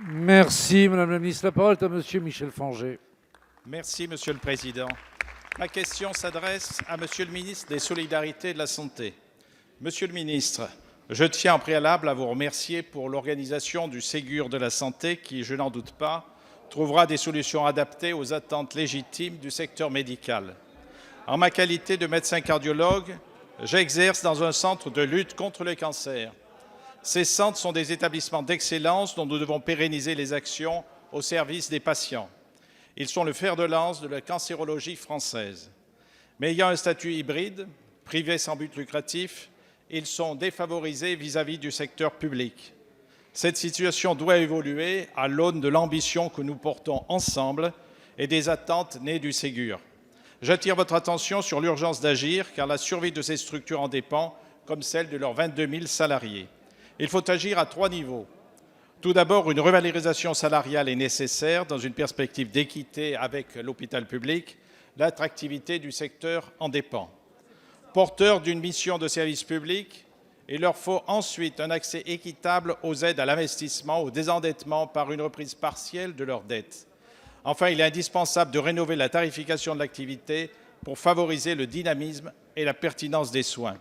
Merci, Madame la Ministre. La parole est à Monsieur Michel Fanger. Merci, Monsieur le Président. Ma question s'adresse à Monsieur le ministre des Solidarités et de la Santé. Monsieur le ministre, je tiens en préalable à vous remercier pour l'organisation du Ségur de la santé qui, je n'en doute pas, trouvera des solutions adaptées aux attentes légitimes du secteur médical. En ma qualité de médecin cardiologue, j'exerce dans un centre de lutte contre le cancer. Ces centres sont des établissements d'excellence dont nous devons pérenniser les actions au service des patients. Ils sont le fer de lance de la cancérologie française. Mais ayant un statut hybride, privé sans but lucratif, ils sont défavorisés vis-à-vis du secteur public. Cette situation doit évoluer à l'aune de l'ambition que nous portons ensemble et des attentes nées du Ségur. J'attire votre attention sur l'urgence d'agir, car la survie de ces structures en dépend, comme celle de leurs 22 000 salariés. Il faut agir à 3 niveaux. Tout d'abord, une revalorisation salariale est nécessaire dans une perspective d'équité avec l'hôpital public. L'attractivité du secteur en dépend. Porteurs d'une mission de service public, il leur faut ensuite un accès équitable aux aides à l'investissement, au désendettement par une reprise partielle de leurs dettes. Enfin, il est indispensable de rénover la tarification de l'activité pour favoriser le dynamisme et la pertinence des soins.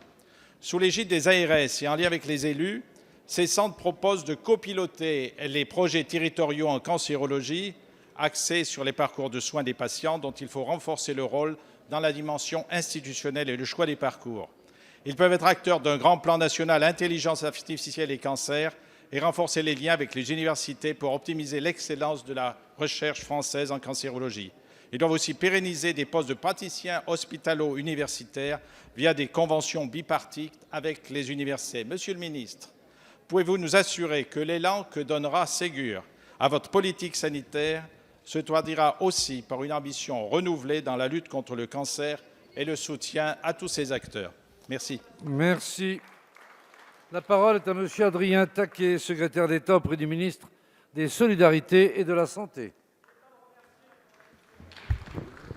Sous l'égide des ARS et en lien avec les élus, ces centres proposent de copiloter les projets territoriaux en cancérologie axés sur les parcours de soins des patients dont il faut renforcer le rôle dans la dimension institutionnelle et le choix des parcours. Ils peuvent être acteurs d'un grand plan national intelligence artificielle et cancer et renforcer les liens avec les universités pour optimiser l'excellence de la recherche française en cancérologie. Ils doivent aussi pérenniser des postes de praticiens hospitalo-universitaires via des conventions bipartites avec les universités. Monsieur le ministre, pouvez-vous nous assurer que l'élan que donnera Ségur à votre politique sanitaire se traduira aussi par une ambition renouvelée dans la lutte contre le cancer et le soutien à tous ces acteurs? Merci. Merci. La parole est à Monsieur Adrien Taquet, secrétaire d'État auprès du ministre des Solidarités et de la Santé.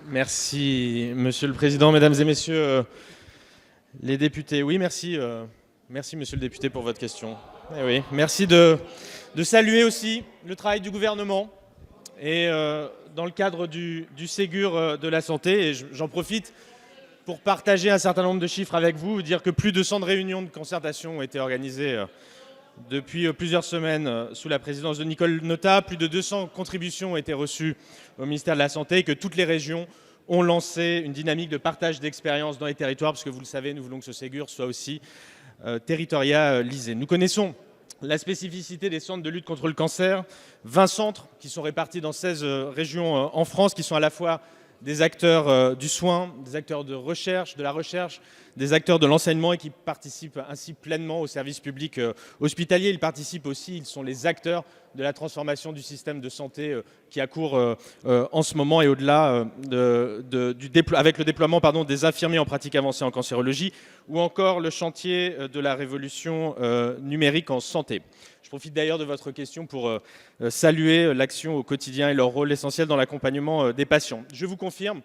Merci, Monsieur le Président, Mesdames et Messieurs les députés. Oui, merci, Monsieur le député, pour votre question. Eh oui, merci de saluer aussi le travail du gouvernement et dans le cadre du Ségur de la santé. Et j'en profite pour partager un certain nombre de chiffres avec vous, dire que plus de 100 réunions de concertation ont été organisées depuis plusieurs semaines sous la présidence de Nicole Notat. Plus de 200 contributions ont été reçues au ministère de la Santé et que toutes les régions ont lancé une dynamique de partage d'expériences dans les territoires, parce que vous le savez, nous voulons que ce Ségur soit aussi territorialisé. Nous connaissons la spécificité des centres de lutte contre le cancer, 20 centres qui sont répartis dans 16 régions en France, qui sont à la fois des acteurs du soin, des acteurs de la recherche, des acteurs de l'enseignement et qui participent ainsi pleinement au service public hospitalier. Ils participent aussi, ils sont les acteurs de la transformation du système de santé qui a cours en ce moment et au-delà avec le déploiement des infirmiers en pratique avancée en cancérologie ou encore le chantier de la révolution numérique en santé. Je profite d'ailleurs de votre question pour saluer l'action au quotidien et leur rôle essentiel dans l'accompagnement des patients. Je vous confirme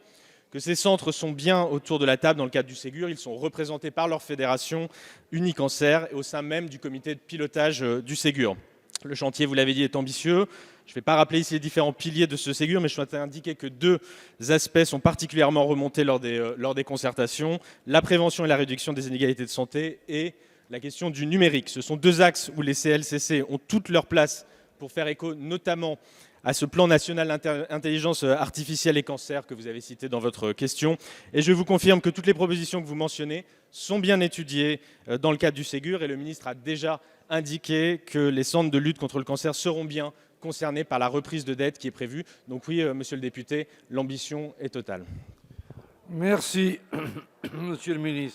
que ces centres sont bien autour de la table dans le cadre du Ségur. Ils sont représentés par leur fédération Unicancer et au sein même du comité de pilotage du Ségur. Le chantier, vous l'avez dit, est ambitieux. Je ne vais pas rappeler ici les différents piliers de ce Ségur, mais je souhaite indiquer que 2 aspects sont particulièrement remontés lors des concertations: la prévention et la réduction des inégalités de santé et la question du numérique. Ce sont 2 axes où les CLCC ont toute leur place pour faire écho notamment à ce plan national intelligence artificielle et cancer que vous avez cité dans votre question. Et je vous confirme que toutes les propositions que vous mentionnez sont bien étudiées dans le cadre du Ségur et le ministre a déjà indiqué que les centres de lutte contre le cancer seront bien concernés par la reprise de dette qui est prévue. Donc oui, monsieur le député, l'ambition est totale. Merci, Monsieur le ministre.